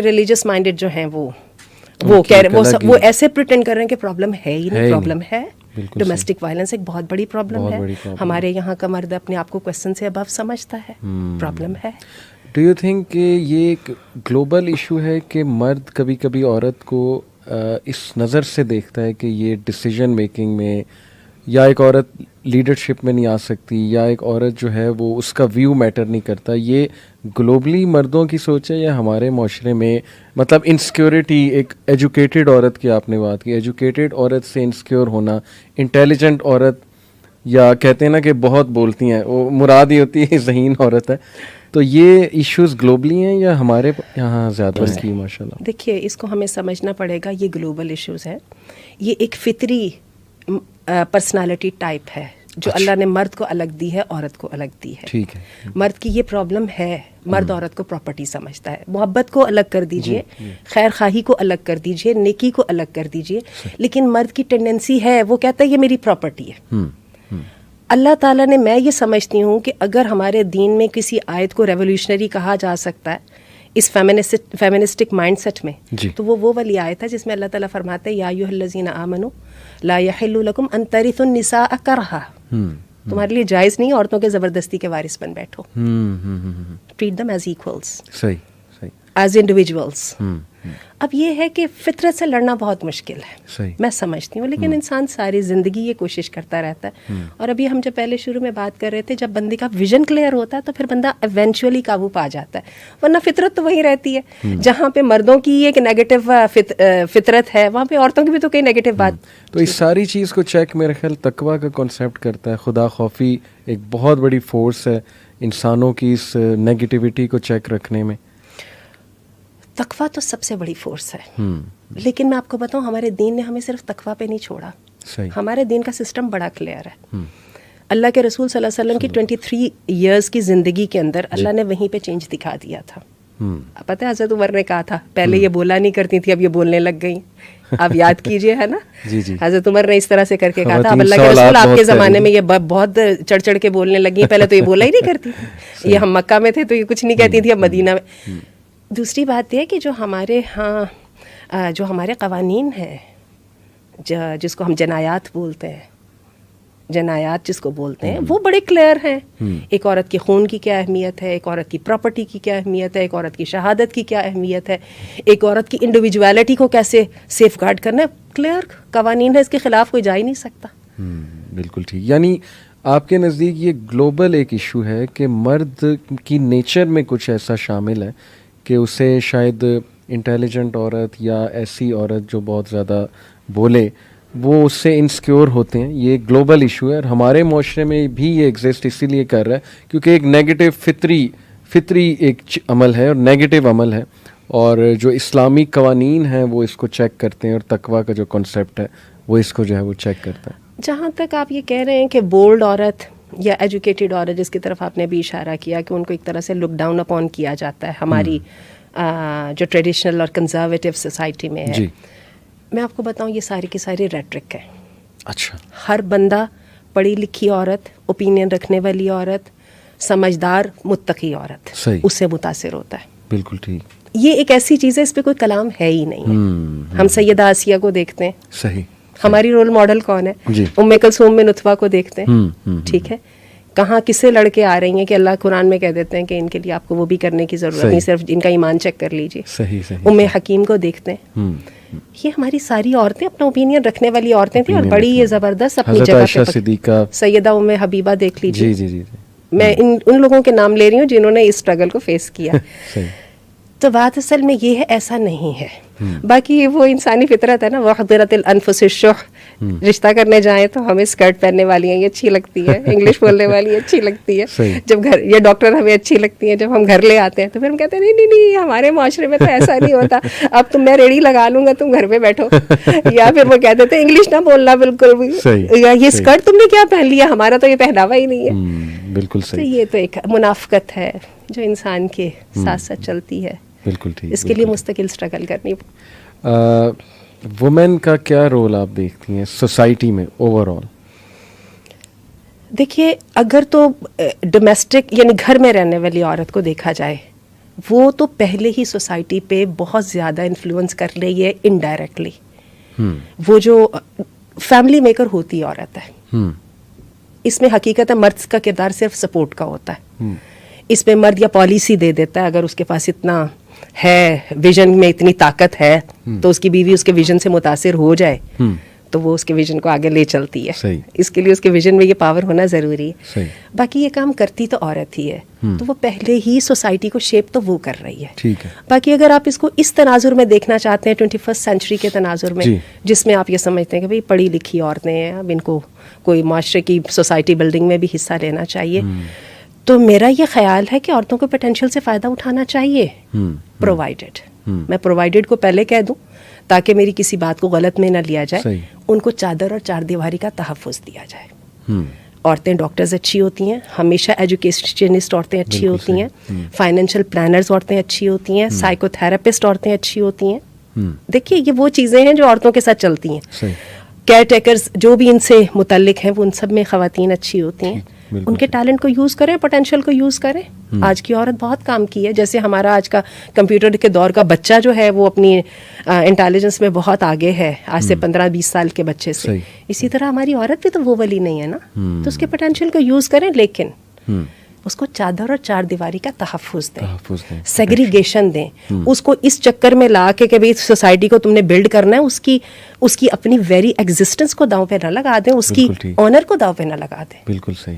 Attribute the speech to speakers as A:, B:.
A: Religious minded जो हैं वो कह रहे वो ऐसे प्रिटेंड कर रहे हैं कि प्रॉब्लम है ही नहीं, प्रॉब्लम है। डोमेस्टिक वायलेंस एक बहुत बड़ी प्रॉब्लम है। हमारे यहाँ का मर्द अपने आप को क्वेश्चन से अबव समझता है, प्रॉब्लम है।
B: डू यू थिंक कि ये एक ग्लोबल इशू है कि मर्द कभी कभी औरत को इस नज़र से देखता है कि ये डिसीजन मेकिंग में, या एक औरत लीडरशिप में नहीं आ सकती, या एक औरत जो है वो उसका व्यू मैटर नहीं करता? ये ग्लोबली मर्दों की सोच है या हमारे माशरे में, मतलब इनसिक्योरिटी, एक एजुकेटेड औरत की आपने बात की, एजुकेटेड औरत से इनसिक्योर होना, इंटेलिजेंट औरत, या कहते हैं ना कि बहुत बोलती हैं, वो मुराद ही होती है ज़हीन औरत है, तो ये इश्यूज़ ग्लोबली हैं या हमारे यहाँ ज़्यादा की? माशाल्लाह,
A: देखिए इसको हमें समझना पड़ेगा, ये ग्लोबल इश्यूज़ है। ये एक फितरी पर्सनालिटी टाइप है जो अल्लाह ने मर्द को अलग दी है, औरत को अलग दी है।
B: ठीक है।
A: मर्द की ये प्रॉब्लम है, मर्द औरत को प्रॉपर्टी समझता है। मोहब्बत को अलग कर दीजिए, खैर खाही को अलग कर दीजिए, नेकी को अलग कर दीजिए, लेकिन मर्द की टेंडेंसी है, वो कहता है ये मेरी प्रॉपर्टी है। अल्लाह ताला ने, मैं ये समझती हूँ कि अगर हमारे दीन में किसी आयत को रेवोल्यूशनरी कहा जा सकता है इस फेमिनिस्टिक माइंडसेट में, तो वो वाली आयत है जिसमें अल्लाह ताला फरमाते हैं या अय्युहल्लज़ीना आमनू ला यहिल्लु लकुम अन तरिथुन निसा करहा, तुम्हारे लिए जायज़ नहीं औरतों के ज़बरदस्ती के वारिस बन बैठो। ट्रीट देम एज इक्वल्स,
B: सही सही,
A: एज इंडिविजुअल्स। अब ये है कि फितरत से लड़ना बहुत मुश्किल है,
B: सही,
A: मैं समझती हूँ, लेकिन इंसान सारी ज़िंदगी ये कोशिश करता रहता है। और अभी हम जब पहले शुरू में बात कर रहे थे, जब बंदे का विजन क्लियर होता है तो फिर बंदा इवेंचुअली काबू पा जाता है, वरना फितरत तो वही रहती है। जहाँ पे मर्दों की एक नेगेटिव फितरत है, वहाँ पे औरतों की भी तो कई नेगेटिव बात।
B: तो इस सारी चीज़ को चेक मेरे ख्याल तकवा का कॉन्सेप्ट करता है। खुदा खौफी एक बहुत बड़ी फोर्स है इंसानों की इस नेगेटिविटी को चेक रखने में।
A: तकवा तो सबसे बड़ी फोर्स है, लेकिन मैं आपको बताऊं, हमारे दीन ने हमें सिर्फ तकवा पे नहीं छोड़ा।
B: सही।
A: हमारे दीन का सिस्टम बड़ा क्लियर है। अल्लाह के रसूल सल्लल्लाहु अलैहि वसल्लम की 23 इयर्स की ज़िंदगी के अंदर अल्लाह ने वहीं पे चेंज दिखा दिया था। पता है हज़रत उमर ने कहा था, पहले ये बोला नहीं करती थी, अब ये बोलने लग गई। आप याद कीजिए, है ना, हज़रत उमर ने इस तरह से करके कहा था, अब अल्लाह के रसूल आपके ज़माने में ये बहुत चढ़ चढ़ के बोलने लगी, पहले तो ये बोला ही नहीं करती थी। ये हम मक्का में थे तो ये कुछ नहीं कहती थी, अब मदीना में। दूसरी बात यह है कि जो हमारे यहाँ जो हमारे क़वानीन हैं, जिसको हम जनायात बोलते हैं, जनायात जिसको बोलते हैं, वो बड़े क्लियर हैं। एक औरत के खून की क्या अहमियत है, एक औरत की प्रॉपर्टी की क्या अहमियत है, एक औरत की शहादत की क्या अहमियत है, एक औरत की इंडिविजुअलिटी को कैसे सेफ गार्ड करना है। क्लियर क़वानीन है, इसके ख़िलाफ़ कोई जा ही नहीं सकता।
B: बिल्कुल ठीक। यानी आपके नज़दीक ये ग्लोबल एक इशू है कि मर्द की नेचर में कुछ ऐसा शामिल है कि उसे शायद इंटेलिजेंट औरत या ऐसी औरत जो बहुत ज़्यादा बोले, वो उससे इनसिक्योर होते हैं। ये ग्लोबल इशू है और हमारे माशरे में भी ये एग्जिस्ट इसीलिए कर रहा है क्योंकि एक नेगेटिव फितरी एक अमल है और नेगेटिव अमल है, और जो इस्लामी कवानीन हैं वो इसको चेक करते हैं, और तकवा का जो कॉन्सेप्ट है वो इसको जो है वो चेक करता है।
A: जहाँ तक आप ये कह रहे हैं कि बोल्ड औरत या एजुकेटेड औरत, जिसकी तरफ आपने भी इशारा किया कि उनको एक तरह से लुक डाउन अपॉन किया जाता है हमारी जो ट्रेडिशनल और कंजर्वेटिव सोसाइटी में है, मैं आपको बताऊं ये सारी की सारी रेट्रिक है।
B: अच्छा।
A: हर बंदा, पढ़ी लिखी औरत, ओपिनियन रखने वाली औरत, समझदार मुत्तकी औरत, उससे मुतासिर होता है।
B: बिल्कुल ठीक।
A: ये एक ऐसी चीज़ है, इस पर कोई कलाम है ही नहीं। हम सैयदा आसिया को देखते हैं,
B: सही,
A: हमारी रोल मॉडल कौन है? उम्मे कुलसूम बिन उतबा को देखते हैं, ठीक है। कहाँ किससे लड़के आ रही हैं कि अल्लाह कुरान में कह देते हैं कि इनके लिए आपको वो भी करने की ज़रूरत नहीं, सिर्फ इनका ईमान चेक कर लीजिए।
B: सही सही।
A: उम्मे हकीम को देखते हैं। ये हमारी सारी औरतें अपना ओपिनियन रखने वाली औरतें थी और बड़ी ये ज़बरदस्त अपनी जगह पे। सैयदा उम्मे हबीबा देख लीजिए।
B: जी जी जी।
A: मैं उन लोगों के नाम ले रही हूँ जिन्होंने इस स्ट्रगल को फेस किया। तो बात असल में ये है, ऐसा नहीं है। बाकी वो इंसानी फितरत है ना, वहदरतिल अनफुसिश्शुह, रिश्ता करने जाएं तो हमें स्कर्ट पहनने वाली हैं ये अच्छी लगती है, इंग्लिश बोलने वाली अच्छी लगती है, जब घर ये डॉक्टर हमें अच्छी लगती है, जब हम घर ले आते हैं तो फिर हम कहते हैं नहीं नहीं नहीं, हमारे माशरे में तो ऐसा नहीं होता, अब तुम मैं रेडी लगा लूंगा, तुम घर पे बैठो। या फिर वो कहते थे इंग्लिश ना बोलना बिल्कुल भी, या ये स्कर्ट तुमने क्या पहन लिया, हमारा तो ये पहनावा ही नहीं है।
B: बिल्कुल सही।
A: तो ये तो एक मुनाफकत है जो इंसान के साथ साथ चलती है।
B: बिल्कुल ठीक।
A: इसके लिए मुस्तकिल स्ट्रगल करनी।
B: वुमेन का क्या रोल आप देखती हैं सोसाइटी में ओवरऑल?
A: देखिए, अगर तो डोमेस्टिक यानी घर में रहने वाली औरत को देखा जाए वो तो पहले ही सोसाइटी पे बहुत ज़्यादा इन्फ्लुएंस कर रही है इनडायरेक्टली। वो जो फैमिली मेकर होती औरत है, इसमें हकीकत है मर्द का किरदार सिर्फ सपोर्ट का होता है। इसमें मर्द या पॉलिसी दे देता है, अगर उसके पास इतना है, विजन में इतनी ताकत है, तो उसकी बीवी उसके विजन से मुतासिर हो जाए तो वो उसके विजन को आगे ले चलती है।
B: सही।
A: इसके लिए उसके विजन में ये पावर होना ज़रूरी है।
B: सही।
A: बाकी ये काम करती तो औरत ही है, तो वो पहले ही सोसाइटी को शेप तो वो कर रही है।
B: ठीक है।
A: बाकी अगर आप इसको इस तनाजुर में देखना चाहते हैं 21st सेंचुरी के तनाजुर
B: जी।
A: में, जिसमें आप ये समझते हैं कि भाई पढ़ी लिखी औरतें हैं, अब इनको कोई माशरे की सोसाइटी बिल्डिंग में भी हिस्सा लेना चाहिए, तो मेरा ये ख्याल है कि औरतों को पोटेंशियल से फ़ायदा उठाना चाहिए, प्रोवाइडेड। मैं प्रोवाइडेड को पहले कह दूं ताकि मेरी किसी बात को गलत में ना लिया जाए।
B: सही।
A: उनको चादर और चारदीवारी का तहफ़्फ़ुज़ दिया जाए। औरतें डॉक्टर्स अच्छी होती हैं, हमेशा एजुकेशनिस्ट औरतें अच्छी होती हैं, फाइनेंशियल प्लानर्स औरतें अच्छी होती हैं, साइकोथेरेपिस्ट औरतें अच्छी होती हैं। देखिए ये वो चीज़ें हैं जो औरतों के साथ चलती हैं।
B: सही।
A: केयर टेकर्स जो भी इनसे मुतल्लिक हैं, वो उन सब में ख़वातीन अच्छी होती हैं। उनके टैलेंट को यूज़ करें, पोटेंशियल को यूज़ करें। आज की औरत बहुत काम की है, जैसे हमारा आज का कंप्यूटर के दौर का बच्चा जो है वो अपनी इंटेलिजेंस में बहुत आगे है आज से 15-20 साल के बच्चे से।
B: सही।
A: इसी तरह हमारी औरत भी तो वो वाली नहीं है ना, तो उसके पोटेंशियल को यूज़ करें, लेकिन उसको चादर और चार दीवारी का तहफ़्फ़ुज़ दें, सेग्रीगेशन दें। उसको इस चक्कर में ला के भाई सोसाइटी को तुमने बिल्ड करना है, उसकी अपनी वेरी एग्जिस्टेंस को दांव पे ना लगा दें, उसकी ऑनर को दांव पे ना लगा दें।
B: बिल्कुल सही।